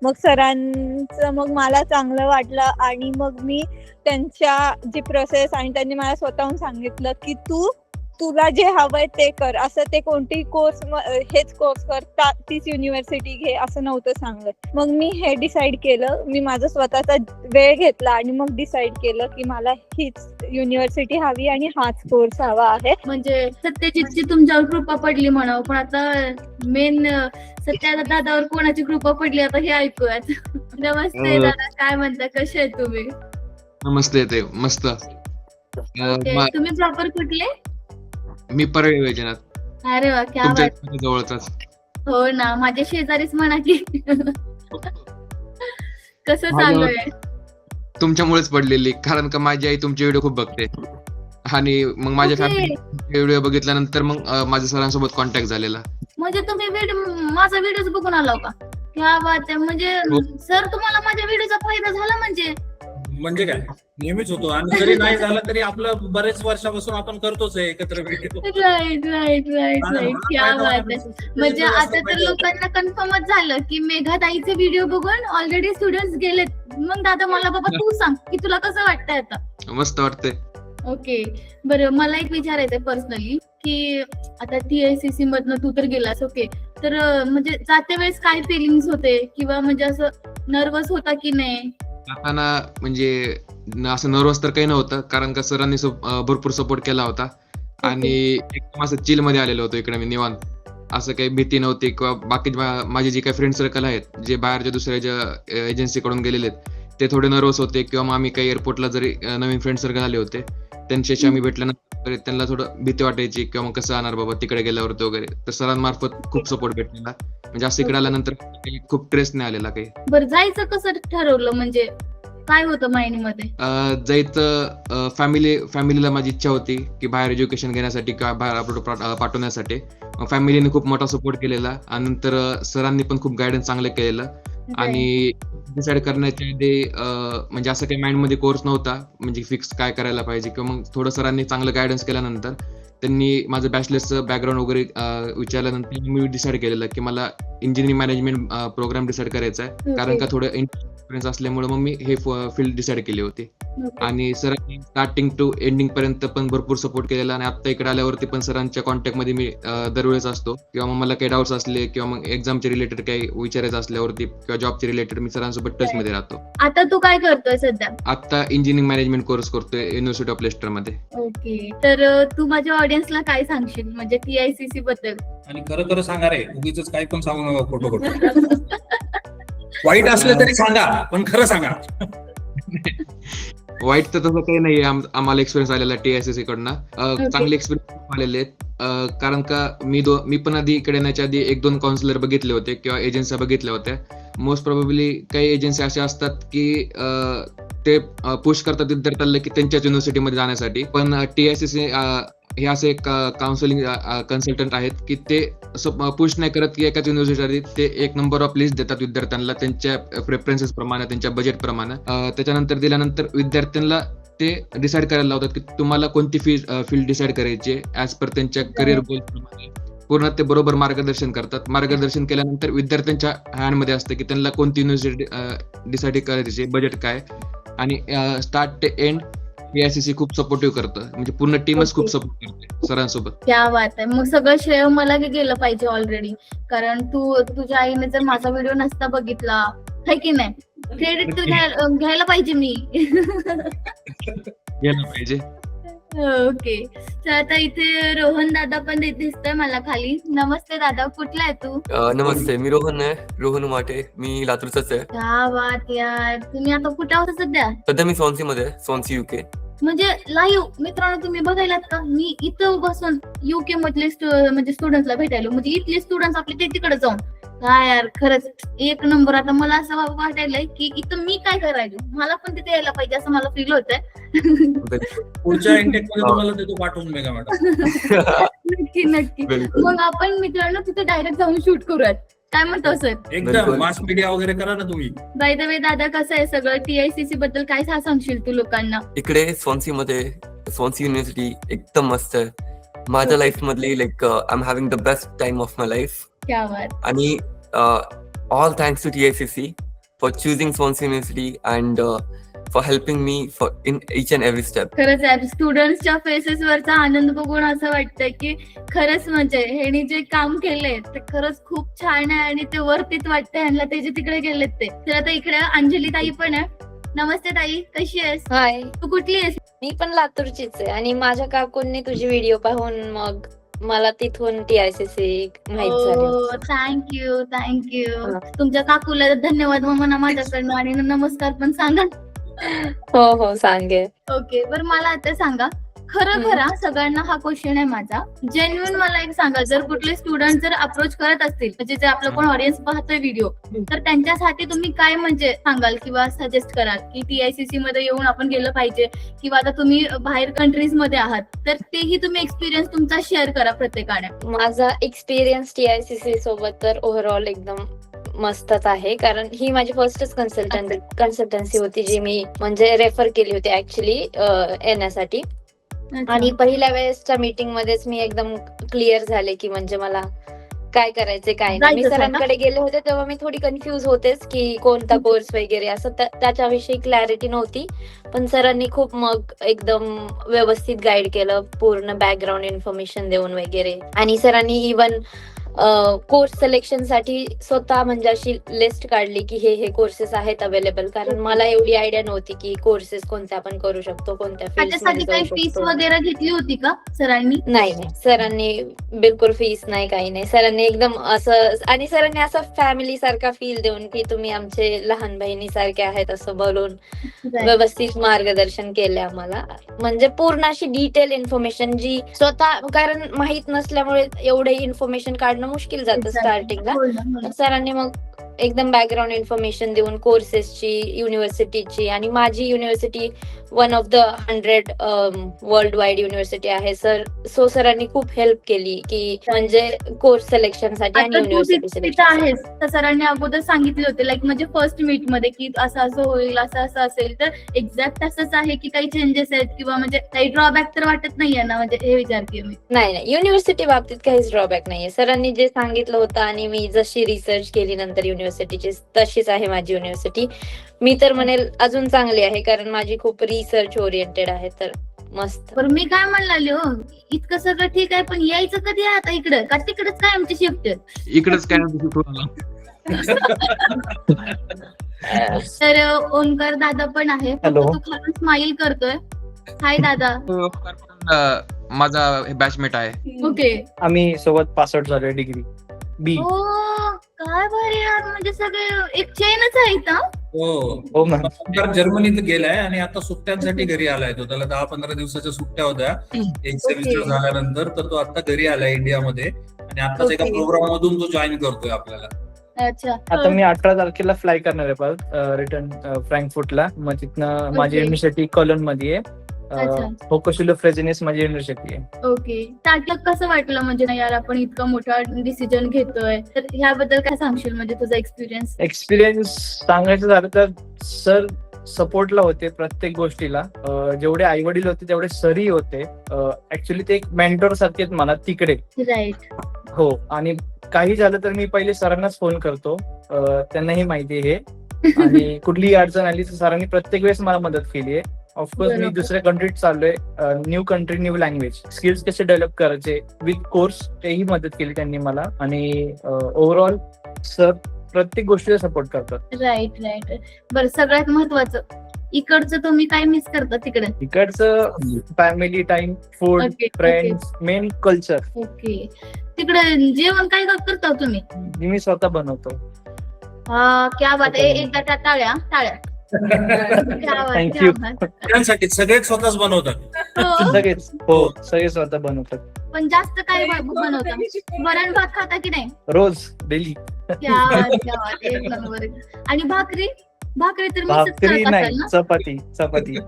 मग सरांचं मग मला चांगलं वाटलं आणि मग मी त्यांच्या जी प्रोसेस आणि त्यांनी मला स्वतःहून सांगितलं की तुला जे हवंय ते कर, असं ते कोणतेही कोर्स हेच कोर्स कर, तीच युनिव्हर्सिटी घे असं नव्हतं सांगत. मग मी हे डिसाईड केलं, मी माझा स्वतःचा वेळ घेतला आणि मग डिसाईड केलं की मला हीच युनिव्हर्सिटी हवी आणि हाच कोर्स हवा आहे. म्हणजे सत्यजितची तुमच्यावर कृपा पडली म्हणावं, पण आता मेन सत्या दादावर कोणाची कृपा पडली आता हे ऐकूयात. नमस्ते दादा, काय म्हणता, कसे आहे तुम्ही? नमस्ते, ते मस्त. तुम्ही प्रॉपर कुठले? मी परळी वैजनाथ, अरे वा, क्या तुमच्या बात. जवळचाच. हो ना, माझ्या शेजारीच म्हणा की. कसं चालू आहे? तुमच्यामुळेच पडलेली, कारण का माझी आई तुमचे व्हिडिओ खूप बघते आणि मग माझ्या Okay. फॅमिली व्हिडिओ बघितल्यानंतर मग माझ्या सरांसोबत कॉन्टॅक्ट झालेला. म्हणजे तुम्ही माझा व्हिडिओ बघून आला का? क्या बात आहे. म्हणजे हो. सर तुम्हाला माझ्या व्हिडिओचा फायदा झाला म्हणजे काय, नेहमीच होतो आणि जरी नाही झालं तरी आपलं बरेच वर्षापासून आपण करतोच आहे एकत्र video. Right right right right, क्या बात आहे. म्हणजे आता तर लोकांना कन्फर्मच झालं की मेघाताईचे व्हिडिओ बघून ऑलरेडी स्टुडंट्स गेलेत. मग दादा मला बाबा तू सांग की तुला कसं वाटतंय आता? मस्त वाटते. ओके, बरं, मला एक विचारायचंय पर्सनली की आता TICC मधनं तू तर गेलास, ओके, तर म्हणजे जाते वेळेस काय फिलिंग्स होते किंवा म्हणजे असं नर्वस होता की नाही? जाताना म्हणजे असं नर्वस तर काही नव्हतं, कारण का सरांनी भरपूर सपोर्ट केला होता आणि एकदम असं चिल मध्ये आलेलो होतो इकडे मी निवांत. असं काही भीती नव्हती किंवा बाकी माझे जे काही फ्रेंड सर्कल आहेत जे बाहेरच्या दुसऱ्या ज्या एजन्सीकडून गेलेले आहेत ते थोडे नर्वस होते, किंवा मग आम्ही काही एअरपोर्टला जरी नवीन फ्रेंड सर्कल आले होते त्यांच्याशी आम्ही भेटल्यानंतर त्यांना थोडं भीती वाटायची किंवा मग कसं आणणार बाबा तिकडे गेल्यावरती वगैरे, तर सरांमार्फत खूप सपोर्ट भेटलेला. म्हणजे असं इकडे आल्यानंतर खूप स्ट्रेस नाही आलेला काही. बरं, जायचं कसं ठरवलं, म्हणजे काय होतं माइंड मध्ये? जायचं फॅमिलीला माझी इच्छा होती की बाहेर एज्युकेशन घेण्यासाठी किंवा बाहेर अपलोड पाठवण्यासाठी. फॅमिलीने खूप मोठा सपोर्ट केलेला आणि नंतर सरांनी पण खूप गायडन्स चांगलं केलेलं. आणि डिसाईड करण्याच्या आधी म्हणजे असं काही माइंड मध्ये कोर्स नव्हता म्हणजे फिक्स काय करायला पाहिजे, किंवा मग थोडं सरांनी चांगलं गायडन्स केल्यानंतर त्यांनी माझं बॅचलर्सचं बॅकग्राऊंड वगैरे विचारल्यानंतर मी डिसाईड केलेलं की मला इंजिनिअरिंग मॅनेजमेंट प्रोग्राम डिसाईड करायचा आहे, कारण का थोडं एक्सपिरियन्स असल्यामुळे मग मी हे फील्ड डिसाईड केली होती. आणि सरांनी स्टार्टिंग टू एंडिंग पर्यंत पण भरपूर सपोर्ट केलेला आणि आता इकडे आल्यावरती पण सरांच्या कॉन्टॅक्ट मध्ये मी दरवेळेस असतो, किंवा मग मला काही डाऊट्स असले किंवा मग एक्झामचे रिलेटेड काही विचारायचं असल्यावरती किंवा जॉबचे रिलेटेड मी सरांसोबत टच मध्ये राहतो. आता तू काय करतोय सध्या? आता इंजिनिअरिंग मॅनेजमेंट कोर्स करतोय युनिव्हर्सिटी ऑफ लेस्टर मध्ये. ओके, तर तू माझ्या ऑडियन्सला काय सांगशील म्हणजे TICC बद्दल? आणि खरं सांगा रे, उगीच काही पण सांगू नका खोटं खोटं. वाईट असलं तरी सांगा, पण खरं सांगा. वाईट तर तसं काही नाही, आम्हाला एक्सपिरियन्स आलेला TICC कडनं. चांगले एक्सपिरियन्स आलेले आहेत, कारण का मी पण आधी इकडे येण्याच्या आधी 1-2 काउन्सिलर बघितले होते किंवा एजन्सी बघितल्या होत्या. मोस्ट प्रोबेबली काही एजन्सी अशा असतात की ते पुश करतात विद्यार्थ्याला की त्यांच्याच युनिव्हर्सिटीमध्ये जाण्यासाठी, पण TICC हे असे एक काउन्सिलिंग कन्सल्टंट आहेत की ते असं पुश नाही करत की एकाच युनिव्हर्सिटी, ते एक नंबर ऑफ लिस्ट देतात विद्यार्थ्यांना त्यांच्या प्रेफरन्सेस प्रमाणे, त्यांच्या बजेट प्रमाणे. त्याच्यानंतर दिल्यानंतर विद्यार्थ्यांना ते डिसाईड करायला लावतात की तुम्हाला कोणती फील्ड डिसाईड करायची ऍज पर त्यांच्या करिअर गोल प्रमाणे. पूर्ण ते बरोबर मार्गदर्शन करतात. मार्गदर्शन केल्यानंतर विद्यार्थ्यांच्या हँडमध्ये असतं की त्यांना कोणती युनिव्हर्सिटी डिसाईड करायची, बजेट काय, आणि स्टार्ट ते एंड TICC खूप सपोर्टिव्ह करतं, म्हणजे पूर्ण टीमच खूप सपोर्ट करते सरांसोबत. क्या बात आहे. मग सगळं श्रेय मला गेलं पाहिजे ऑलरेडी, कारण तुझ्या आईने जर माझा व्हिडिओ नसता बघितला, है की नाही, क्रेडिट तर घ्यायला पाहिजे मी. गेलं पाहिजे. ओके, तर आता इथे रोहन दादा पण दिसतोय मला खाली. नमस्ते दादा, कुठला आहे तू? नमस्ते, मी रोहन आहे, रोहन उमाटे. मी लातूरचाच आहे. क्या बात यार. तुम्ही आता कुठे आहोत सध्या? सध्या मी सॉन्सी मध्ये, सॉन्सी UK. म्हणजे लाईव्ह मित्रांनो तुम्ही बघायलात का, मी इथं बसून UK मधले म्हणजे स्टुडंट्सला भेटायलो, म्हणजे इथले स्टुडंट्स आपले ते तिकडे जाऊन. काय यार, खरंच एक नंबर. आता मला असं वाटायलंय की इथं मी काय करायलो, मला पण तिथे यायला पाहिजे असं मला फील होतंय. पुढच्या इंटेक मध्ये तुम्हाला देतो पाठवून मेगा मॅडम. नक्की नक्की. मग आपण मित्रांनो तिथे डायरेक्ट जाऊन शूट करूयात, काय म्हणतो सर? एकदम मास मीडिया वगैरे करा ना तुम्ही. बाय द वे दादा, कसं आहे सगळं? TICC बद्दल काय सांगशील तू लोकांना? इकडे सॉन्सी मध्ये सॉन्सी युनिव्हर्सिटी एकदम मस्त आहे. माझ्या लाईफ मधली like I am having the best time of my life. क्या बात. आणि all thanks to TICC. for choosing Swansea University and for helping me in each and every step. खरंच आहे, स्टुडंट्सच्या फेसेस वरचा आनंद बघून असं वाटतंय की खरंच म्हणजे ह्यानी जे काम केलंय ते खरंच खूप छान आहे आणि ते वरतीच वाटतंय ह्यांना ते जे तिकडे गेलेत ते. तर आता इकडे अंजली ताई पण आहे. नमस्ते ताई, कशी आहेस? हाय, तू कुठली आहेस? मी पण लातूरचीच आहे आणि माझ्या काकूंनी तुझी व्हिडिओ पाहून मग मला तिथून TICC माहित झाली. थँक्यू. तुमच्या काकूला धन्यवाद मग म्हणा माझ्याकडनं आणि नमस्कार पण सांगा. हो सांगे. ओके, बरं मला आता सांगा, खरं सगळ्यांना हा क्वेश्चन आहे माझा. जेन्युइन मला एक सांगा, जर कुठले स्टुडंट जर अप्रोच करत असतील, म्हणजे जे आपलं कोण ऑडियन्स पाहतोय व्हिडिओ, तर त्यांच्यासाठी तुम्ही काय म्हणजे सांगाल किंवा सजेस्ट कराल की TICC मध्ये येऊन आपण गेलं पाहिजे, किंवा आता तुम्ही बाहेर कंट्रीज मध्ये आहात तर तेही तुम्ही एक्सपिरियन्स तुमचा शेअर करा प्रत्येकाने. माझा एक्सपिरियन्स TICC सोबत तर ओव्हरऑल एकदम मस्तच आहे, कारण ही माझी फर्स्टच कन्सल्टन्सी होती जी मी म्हणजे रेफर केली होती ऍक्च्युली येण्यासाठी. आणि पहिल्या वेळेसच्या मीटिंग मध्येच मी एकदम क्लिअर झाले की म्हणजे मला काय करायचे काय नाही. मी सरांकडे गेले होते तेव्हा मी थोडी कन्फ्युज होतेच की कोणता कोर्स वगैरे असं त्याच्याविषयी क्लॅरिटी नव्हती, पण सरांनी खूप मग एकदम व्यवस्थित गाईड केलं, पूर्ण बॅकग्राऊंड इन्फॉर्मेशन देऊन वगैरे. आणि सरांनी इव्हन कोर्स सिलेक्शन साठी स्वतः म्हणजे अशी लिस्ट काढली की हे कोर्सेस आहेत अवेलेबल, कारण मला एवढी आयडिया नव्हती की कोर्सेस कोणते आपण करू शकतो, कोणत्या त्याच्यासाठी काही फीस वगैरे घेतली होती का सरांनी? नाही, सरांनी बिलकुल फीस नाही, काही नाही. सरांनी एकदम असं, आणि सरांनी असं फॅमिली सारखा फील देऊन की तुम्ही आमचे लहान बहिणी सारखे आहेत असं बोलून व्यवस्थित मार्गदर्शन केले आम्हाला. म्हणजे पूर्ण अशी डिटेल इन्फॉर्मेशन जी स्वतः, कारण माहित नसल्यामुळे एवढे इन्फॉर्मेशन काढणं मुश्किल जातं स्टार्टिंगला. सरांनी मग एकदम बॅकग्राऊंड इन्फॉर्मेशन देऊन कोर्सेसची, युनिव्हर्सिटीची, आणि माझी university one of the 100 world wide university आहे सो सरांनी खूप हेल्प केली की म्हणजे कोर्स सिलेक्शन साठी आणि युनिव्हर्सिटी सिलेक्शन आहेस तर सरांनी अगोदर सांगितले होते लाईक म्हणजे फर्स्ट मीट मध्ये की असं होईल, असं असेल, तर एक्झॅक्ट असंच आहे की काही चेंजेस आहेत किंवा म्हणजे काही ड्रॉबॅक तर वाटत नाहीये ना, म्हणजे हे विचारते मी. नाही, युनिव्हर्सिटी बाबतीत काहीच ड्रॉबॅक नाहीये. सरांनी जे सांगितलं होतं आणि मी जशी रिसर्च केली नंतर युनिव्हर्सिटीची, तशीच आहे माझी युनिव्हर्सिटी. मी तर म्हणेल अजून चांगली आहे, कारण माझी खूप रिसर्च ओरिएंटेड आहे, तर मस्त. पण मी काय म्हणले हो, इतकं सगळं ठीक आहे पण यायचं कधी आहे आता इकडं, का तिकडच काय आमची शिफ्ट? इकडेच काय तर ओंकार दादा पण आहे, तो खालून स्माईल करतोय. हाय दादा. माझा बॅचमेट आहे. ओके, आम्ही सोबत पास आउट झालोय डिग्री बी. काय भारी यार, म्हणजे सगळे एक चेनच आहे इथं. हो मॅम. जर्मनीत गेलाय आणि आता सुट्ट्यांसाठी घरी आलाय तो. त्याला 10-15 दिवसाच्या सुट्ट्या होत्या एक सेमिस्टर झाल्यानंतर, तर तो आता घरी आलाय इंडियामध्ये आणि आताच एका प्रोग्राम मधून तो जॉईन करतोय आपल्याला. अच्छा, आता मी 18 तारखेला फ्लाय करणार आहे परत रिटर्न फ्रँकफुर्टला. मग तिथनं माझी युनिव्हर्सिटी कॉलन मध्ये आहे, होकोशिलो फ्रेझेनिस माझी युनिव्हर्सिटी आहे. ओके, स्टार्टअप कसं वाटलं म्हणजे ना यार आपण इतका मोठा डिसिजन घेतोय, तर ह्याबद्दल काय सांगशील, म्हणजे तुझा एक्सपिरियन्स सांगायचं झालं तर सर सपोर्टला होते प्रत्येक गोष्टीला. जेवढे आई वडील होते तेवढे सरही होते. ऍक्च्युली ते एक मेंटॉर सारखे आहेत मला तिकडे. राईट. हो, आणि काही झालं तर मी पहिले सरांनाच फोन करतो, त्यांनाही माहिती आहे हे. आणि कुठलीही अडचण आली तर सरांनी प्रत्येक वेळेस मला मदत केली आहे. ऑफकोर्स मी दुसऱ्या कंट्रीत चाललोय, new country new language, skills कसे डेव्हलप करायचे विथ कोर्स, तेही मदत केली त्यांनी मला. आणि ओव्हरऑल सर प्रत्येक गोष्टीला सपोर्ट करतात. राईट. बरं, सगळ्यात महत्वाचं इकडचं तुम्ही काय मिस करता तिकडे? इकडचं family time, food, friends, main culture. Okay, तिकडे जेवण काय करता तुम्ही? मी स्वतः बनवतो. हा, क्या बात आहे. एकदा त्या टाळ्या. थँक्यू. त्यांसाठी सगळेच स्वतःच बनवतात. सगळे स्वतः बनवतात. पण जास्त काय बनवता? वरण भात खाता की नाही? रोज, डेली. क्या बात, एक नंबर. आणि भाकरी तर भाकरी नाही, चपाती.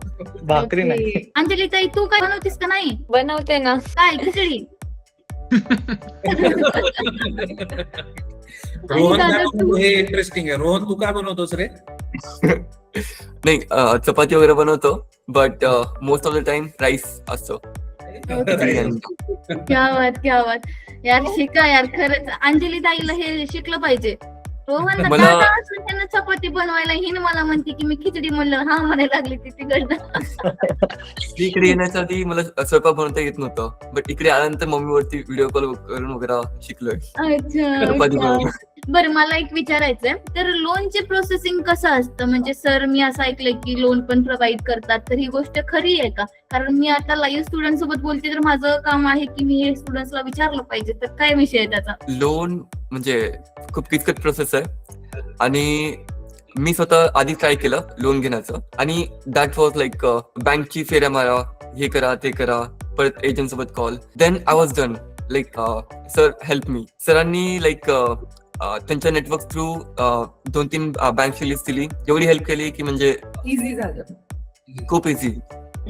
भाकरी नाही. अंजली ताई, तू काय बनवतीस का नाही? बनवते ना. काय, खिचडी? रोहन काय बनवतो हे इंटरेस्टिंग आहे. रोहन, तू काय बनवतोस रे? नाही, चपाती वगैरे बनवतो, but most of the time rice असतो. क्या बात यार, शिका यार, खरंच अंजली ताईला हे शिकलं पाहिजे. हो म्हणतात मला- दादा असं त्यांना चपाती बनवायला ही मला म्हणते की मी खिचडी म्हणलं हा म्हणायला लागली ती तिकडनं. मी इकडे येण्याच्या आधी मला स्वयंपाक बनवता येत नव्हतं, बट इकडे आल्यानंतर मम्मीवरती व्हिडिओ कॉल करून वगैरे शिकलोय चपाती अच्छा बनवणं. बरं मला एक विचारायचंय तर लोनचे प्रोसेसिंग कसं असतं म्हणजे सर मी असं ऐकलंय की लोन पण प्रोव्हाइड करतात तर ही गोष्ट खरी आहे का? कारण मी आता लाईव्ह स्टुडंट सोबत बोलते तर माझं काम आहे की मी हे स्टुडंट्सला विचारलं पाहिजे तर काय विषय आहे त्याचा? लोन म्हणजे खूप किचकट प्रोसेस आहे आणि मी स्वतः आधी ट्राय केलं लोन घेण्याचं आणि दॅट वॉज लाईक बँकची फेऱ्या मारा, हे करा ते करा, परत एजंट सोबत call, then I was done like sir help me. सरांनी लाईक त्यांच्या नेटवर्क थ्रू 2-3 बँकची लिस्ट दिली, एवढी हेल्प केली की म्हणजे इझी झालं. खूप इझी.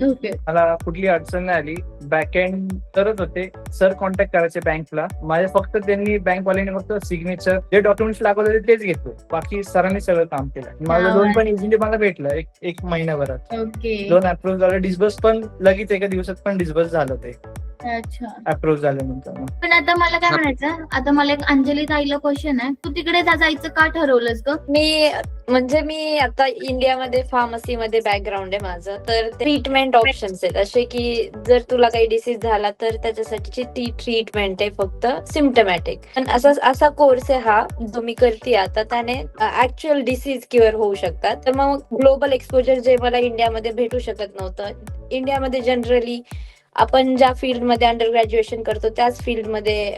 ओके मला कुठली अडचण नाही आली. बॅकएंड करत होते, सर कॉन्टॅक्ट करायचे बँकला. माझे फक्त त्यांनी बँकवाल्यांनी फक्त सिग्नेचर जे डॉक्युमेंट्स लागत होते तेच घेतले, बाकी सरांनी सगळं काम केलं. माझं लोन पण इझिली मला भेटलं एक महिन्याभरात. ओके लोन अप्रूव्ह झालं, डिस्बर्स पण लगेच एका दिवसात पण डिस्बर्स झालं ते अच्छा. अप्रूव्ह झाल्यानंतर. मग पण आता मला काय म्हणायचं आता मला एक अंजली ताईला क्वेश्चन आहे तू तिकडे जायचं का ठरवलंस ग? मी आता इंडियामध्ये फार्मसीमध्ये बॅकग्राऊंड आहे माझं, तर ट्रीटमेंट ऑप्शन्स आहेत असे की जर तुला काही डिसीज झाला तर त्याच्यासाठीची ती ट्रीटमेंट आहे फक्त सिम्पटमॅटिक. पण असा कोर्स आहे हा जो मी करते आता, त्याने ऍक्च्युअल डिसीज क्युअर होऊ शकतात. तर मग ग्लोबल एक्सपोजर जे मला इंडियामध्ये भेटू शकत नव्हतं. इंडियामध्ये जनरली आपण ज्या फील्डमध्ये अंडर ग्रॅज्युएशन करतो त्याच फील्डमध्ये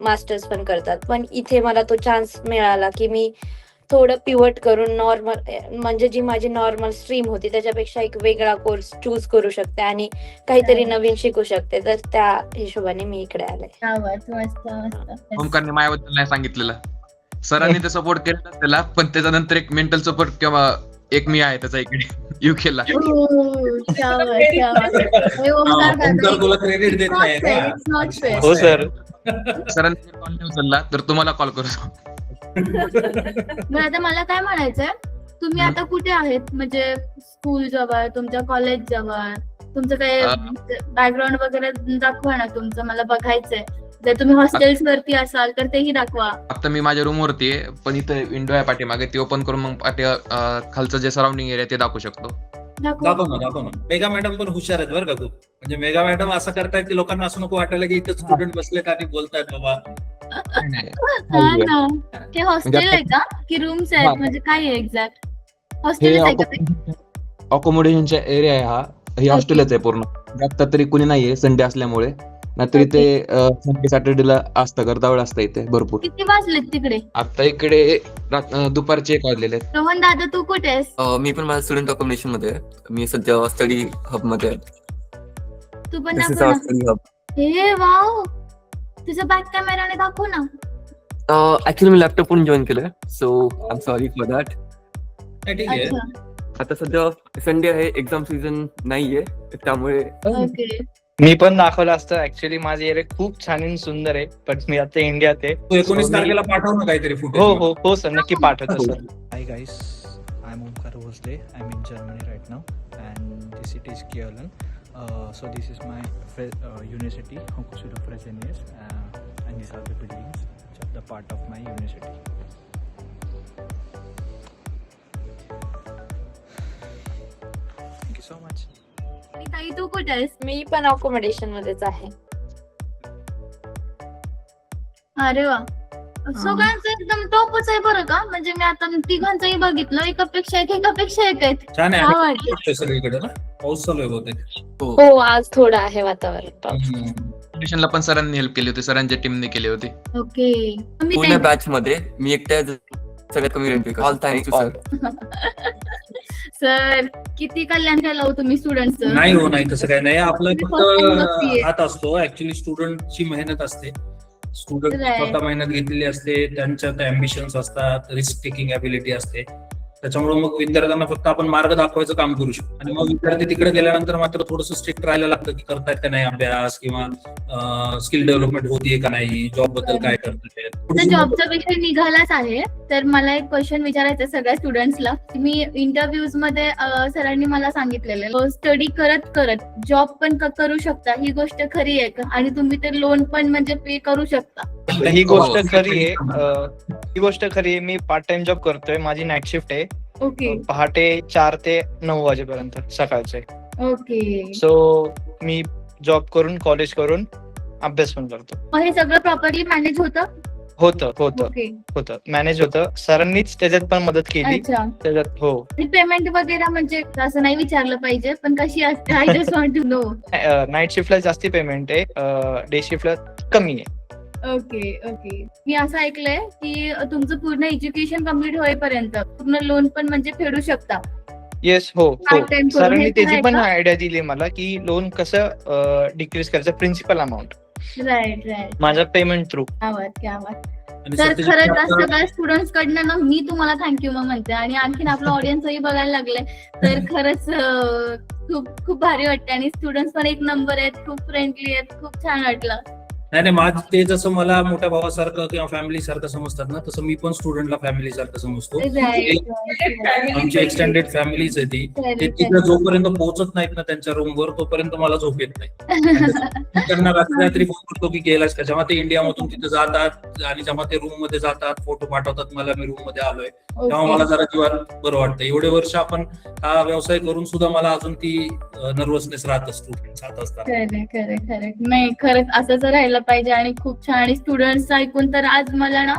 मास्टर्स पण करतात, पण इथे मला तो चान्स मिळाला की मी थोडं पिवट करून नॉर्मल म्हणजे जी माझी नॉर्मल स्ट्रीम होती त्याच्यापेक्षा एक वेगळा कोर्स चूज करू शकते आणि काहीतरी नवीन शिकू शकते. तर त्या हिशोबाने मी इकडे आले. मस्त मस्त. ओमकारने माझ्याबद्दल नाही सांगितलेलं. सरांनी तर सपोर्ट केला त्याला, पण त्याच्यानंतर एक मेंटल सपोर्ट किंवा एक मी आहे त्याचा इकडे युकेला. ओमकार तुला क्रेडिट देत नाही का? हो सर. सरांनी कॉल नाही उचलला तर तुम्हाला कॉल करतो. बरं आता मला काय म्हणायचंय तुम्ही आता कुठे आहेत म्हणजे स्कूल जवळ तुमच्या कॉलेज जवळ तुमचं काय बॅकग्राऊंड वगैरे दाखवा ना तुमचं मला बघायचंय. जर तुम्ही हॉस्टेल्स वरती असाल तर तेही दाखवा. आता मी माझ्या रूम वरती आहे, पण इथं विंडो आहे पाठीमागे, ती ओपन करून मग खालचं जे सराउंडिंग एरिया ते दाखवू शकतो. दाखव ना. मेगा मॅडम पण हुशार आहेत बरं का खूप. म्हणजे मेगा मॅडम असं करतायत की लोकांना असं नको वाटायला की इथं स्टुडंट बसलेत आणि बोलतायत बाबा. हा ना. ते हॉस्टेल आहे का की रूम्स आहेत म्हणजे काय आहे एक्झॅक्ट? हॉस्टेल आहे का ते? अकोमोडेशनचा एरिया आहे हा. ही हॉस्टेलच आहे पूर्ण. आता तरी कुणी नाहीये संडे असल्यामुळे, नाहीतर इथे संडे सॅटर्डेला असतं, गर्दावळ असतं इथे भरपूर. किती वाजलेत तिकडे? आता इकडे दुपारचे 1 वाजलेले आहेत. रोहन दादा तू कुठे आहेस? मी पण माझ्या स्टुडंट अकोमोडेशन मध्ये आहे. मी सध्या स्टडी हब मध्ये आहे. तू पण दिस इज दाखव आवर ना. Study hub. हे वाव तुझं बॅक कॅमेराने दाखव ना. ऍक्च्युली मी लॅपटॉप पण जॉईन केलंय, so I am sorry for that. ठीक आहे. अच्छा आता सध्या संडे आहे, एक्झाम सीझन नाहीये, त्यामुळे ओके. मी पण दाखवलं असतं. ऍक्च्युली माझे एरिया खूप छान आणि सुंदर आहे, पण मी आता इंडियात आहे. तू 19 तारखेला पाठव ना काहीतरी फुटेज. हो सर, नक्की पाठवतो sir. Hi guys, I'm Omkar Vosle. I'm in Germany right now, and the city is Köln. So this is my university, Hochschule Fresenius, and these are the buildings, which are the part of my university. Thank you so much. आणि ताई तू कुठे आहेस? मी पण accommodation मध्येच आहे. अरे वा सगळ्यांचं एकदम टॉपच आहे बरं का. म्हणजे मी आता तिघांचंही बघितलं एकापेक्षा एक आहेत. छान काय आहे वाटलं? सगळीकडे ना. पाऊस चालू आहे बहुतेक. हो आज थोडं आहे वातावरण. Foundationला पण सरांनी हेल्प केली होती, सरांच्या टीमने केली होती. ओके. मी पूर्ण बॅच मध्ये मी एकट्या सगळ्यात कमी rank. All thanks to sir. Sir किती कल्याण केलं तुम्ही स्टुडंटचं. नाही हो, नाही तसं काही नाही. आपलं मी first time बघतेय. फक्त हात असतो. ऍक्च्युली स्टुडंटची मेहनत असते. Student Right. स्वतः मेहनत घेतलेली असते, त्यांच्यात अम्बिशन्स असतात, रिस्क टेकिंग ॲबिलिटी असते. त्याच्यामुळे मग विद्यार्थ्यांना फक्त आपण मार्ग दाखवायचं काम करू शकतो. आणि मग विद्यार्थी तिकडे गेल्यानंतर मात्र थोडंसं स्ट्रिक्ट राहायला लागतं की करतायत का नाही अभ्यास, किंवा स्किल डेव्हलपमेंट होतीये का नाही, जॉब बद्दल काय करतायत. तर जॉबचा विषय निघालाच आहे. तर मला एक क्वेश्चन विचारायचं आहे सगळ्या स्टुडंट्सला. मी इंटरव्ह्यूज मध्ये सरांनी मला सांगितलेलं स्टडी करत जॉब पण करू शकता, ही गोष्ट खरी आहे का? आणि तुम्ही ते लोन पण म्हणजे पे करू शकता. ही गोष्ट खरी आहे. ही गोष्ट खरी आहे. मी पार्ट टाइम जॉब करतोय. माझी नाईट शिफ्ट आहे. ओके पहाटे 4 ते 9 वाजेपर्यंत सकाळचे. ओके. सो मी जॉब करून कॉलेज करून अभ्यास पण करतो. मग हे सगळं प्रॉपरली मॅनेज होतं? होतं मॅनेज होतं. सरांनीच त्याच्यात पण मदत केली. अच्छा. त्याच्यात हो. पेमेंट वगैरे म्हणजे असं नाही विचारलं पाहिजे, पण कशी असते? I just want to know. Night शिफ्टला जास्ती पेमेंट आहे. डे शिफ्टला कमी आहे. Okay okay. मी असं ऐकलंय की तुमचं पूर्ण एज्युकेशन कम्प्लीट होईपर्यंत पूर्ण लोन पण म्हणजे फेडू शकता. येस हो. Part time करून सरांनी हे त्याची पण करायचं? आयडिया दिली मला की लोन कसं डिक्रीज करायचं. Principal amount right right. माझ्या पेमेंट थ्रू. क्या बात क्या बात. आणि तर सत्यजित खरंच आता- सगळ्या स्टुडंट्स कडनं ना मी तुम्हाला थँक्यू मग म्हणते, आणि आणखीन आपलं ऑडियन्सही बघायला लागलंय, तर खरंच खूप खूप भारी वाटते. आणि स्टुडंट्स पण एक नंबर आहेत, खूप फ्रेंडली आहेत, खूप छान वाटलं. नाही माझं ते जसं मला मोठ्या भावासारखं किंवा फॅमिली सारखं समजतात ना, तसं मी पण स्टुडंटला फॅमिली सारखं समजतो. आमची एक्सटेंडेड फॅमिलीच आहे ती. ते तिथं जोपर्यंत पोहोचत नाहीत ना त्यांच्या रूमवर, तोपर्यंत मला झोप येत नाही. त्यांना रात्री फोन करतो की गेलास का, जेव्हा ते इंडियामधून तिथे जातात आणि जेव्हा ते रूम मध्ये जातात, फोटो पाठवतात मला, मी रूम मध्ये आलोय, तेव्हा मला जरा जीवात बरं वाटतं. एवढे वर्ष आपण हा व्यवसाय करून सुद्धा मला अजून ती नर्वसनेस राहत असतो जात असताना. खरे नाही, खरंच असंच राहिलं पाहिजे. आणि खूप छान. आणि स्टुडंट्स ऐकून तर आज मला ना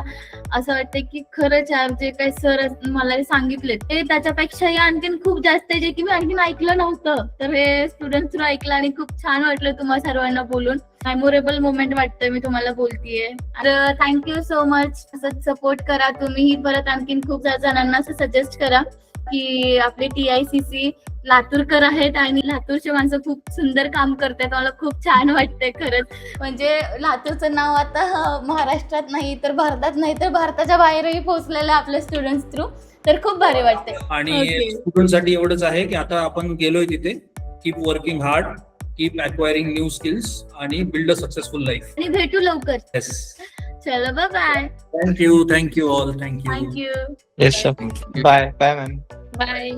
असं वाटतं की खरंच यार, जे काही सर मला सांगितले ते त्याच्यापेक्षाही आणखीन खूप जास्त आहे, जे की मी आणखीन ऐकलं नव्हतं. तर हे स्टुडंट थ्रू ऐकलं आणि खूप छान वाटलं तुम्हाला सर्वांना बोलून. मेमोरेबल मोमेंट वाटतंय मी तुम्हाला बोलतीये. तर थँक्यू सो मच. असंच सपोर्ट करा तुम्हीही. परत आणखीन खूप जणांना असं सजेस्ट करा की आपले TICC लातूरकर आहेत आणि लातूरचे माणसं खूप सुंदर काम करतात. मला खूप छान वाटतंय खरंच. म्हणजे लातूरचं नाव आता महाराष्ट्रात नाही तर भारतात नाही तर भारताच्या बाहेरही पोहोचलेलं आहे आपल्या स्टुडंट्स थ्रू. तर खूप भारी वाटतंय. आणि Okay. स्टुडंट साठी एवढंच आहे की आता आपण गेलोय तिथे, keep working hard, keep acquiring new skills आणि बिल्ड अ सक्सेसफुल लाईफ. आणि भेटू लवकर. येस. चलो बाय. Thank you all. Thank you. Thank you. Yes sir. Bye ma'am. Bye.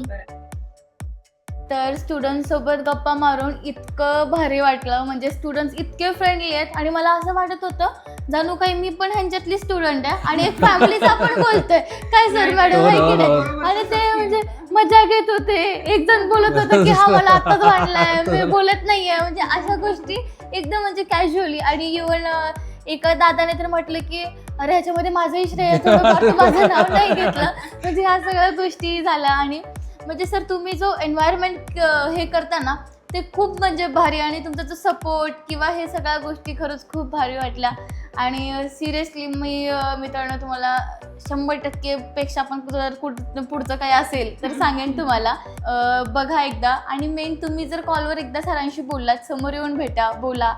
तर स्टुडंट सोबत गप्पा मारून इतकं भारी वाटलं. म्हणजे स्टुडंट्स इतके फ्रेंडली आहेत आणि मला असं वाटत होतं जणू काही मी पण ह्यांच्यातली स्टुडंट आहे आणि एक फॅमिलीचा पण बोलतोय. काय सर मॅडम आहे की नाही. आणि ते म्हणजे मजा घेत होते. एक जण बोलत होतं की हा मला आताच वाटलाय, मी बोलत नाहीये. म्हणजे अशा गोष्टी एकदम म्हणजे कॅज्युअली. आणि इव्हन एका दादाने तर म्हटलं की अरे ह्याच्यामध्ये माझंही श्रेय, थोडंफार तू माझं नाव नाही घेतलं. म्हणजे ह्या सगळ्या गोष्टी झाल्या. आणि म्हणजे सर तुम्ही जो एन्व्हायरमेंट हे करता ना ते खूप म्हणजे भारी. आणि तुमचा जो सपोर्ट किंवा हे सगळ्या गोष्टी खरंच खूप भारी वाटल्या. आणि सिरियसली मी मित्रांनो तुम्हाला 100% पेक्षा पण जर पुढचं काही असेल तर सांगेन तुम्हाला. बघा एकदा. आणि मेन तुम्ही जर कॉलवर एकदा सरांशी बोललात, समोर येऊन भेटा, बोला.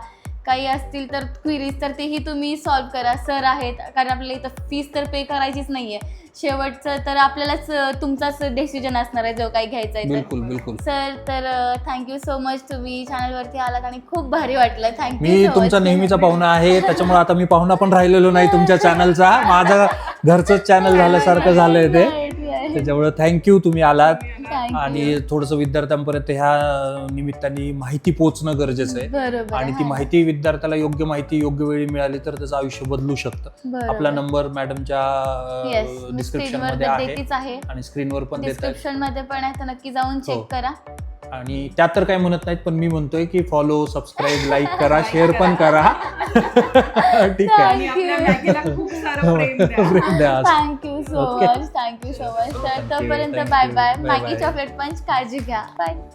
काही असतील तर क्वेरीज तर तेही तुम्ही सॉल्व्ह करा. सर आहेत, कारण आपल्याला इथं फीस तर पे करायचीच नाहीये. शेवटचं तर आपल्यालाच तुमचाच डिसिजन असणार आहे जो काही घ्यायचा आहे. बिलकुल. सर तर थँक्यू सो मच. तुम्ही चॅनलवरती आलात आणि खूप भारी वाटलं. थँक्यू. मी तुमचा नेहमीचा पाहुणा आहे, त्याच्यामुळे आता मी पाहुणा पण राहिलेलो नाही तुमच्या चॅनलचा. माझं घरचंच चॅनल झाल्यासारखं झालंय ते. त्याच्यामुळे थँक्यू तुम्ही आलात. आणि थोडंसं विद्यार्थ्यांपर्यंत ह्या निमित्ताने माहिती पोहोचणं गरजेचं आहे. बरोबर. आणि ती माहिती विद्यार्थ्याला योग्य माहिती योग्य वेळी मिळाली तर त्याचं आयुष्य बदलू शकतं. आपला नंबर मॅडमच्या डिस्क्रिप्शन मध्ये आहे आणि स्क्रीनवर पण देतात. डिस्क्रिप्शन मध्ये पण आहे, तर नक्की जाऊन हो. चेक करा. आणि त्यात तर काही म्हणत नाहीत, पण मी म्हणतोय की फॉलो, सबस्क्राईब, लाईक करा, शेअर पण करा. ठीक आहे. आणि आपल्या मॅगीला खूप सारं प्रेम द्या. प्रेम द्या. Thank you so Okay. Much. Thank you so much. तर Thank you, तोपर्यंत thank bye you. Bye. Bye Maggi bye. Chocolate punch. काळजी घ्या. बाय.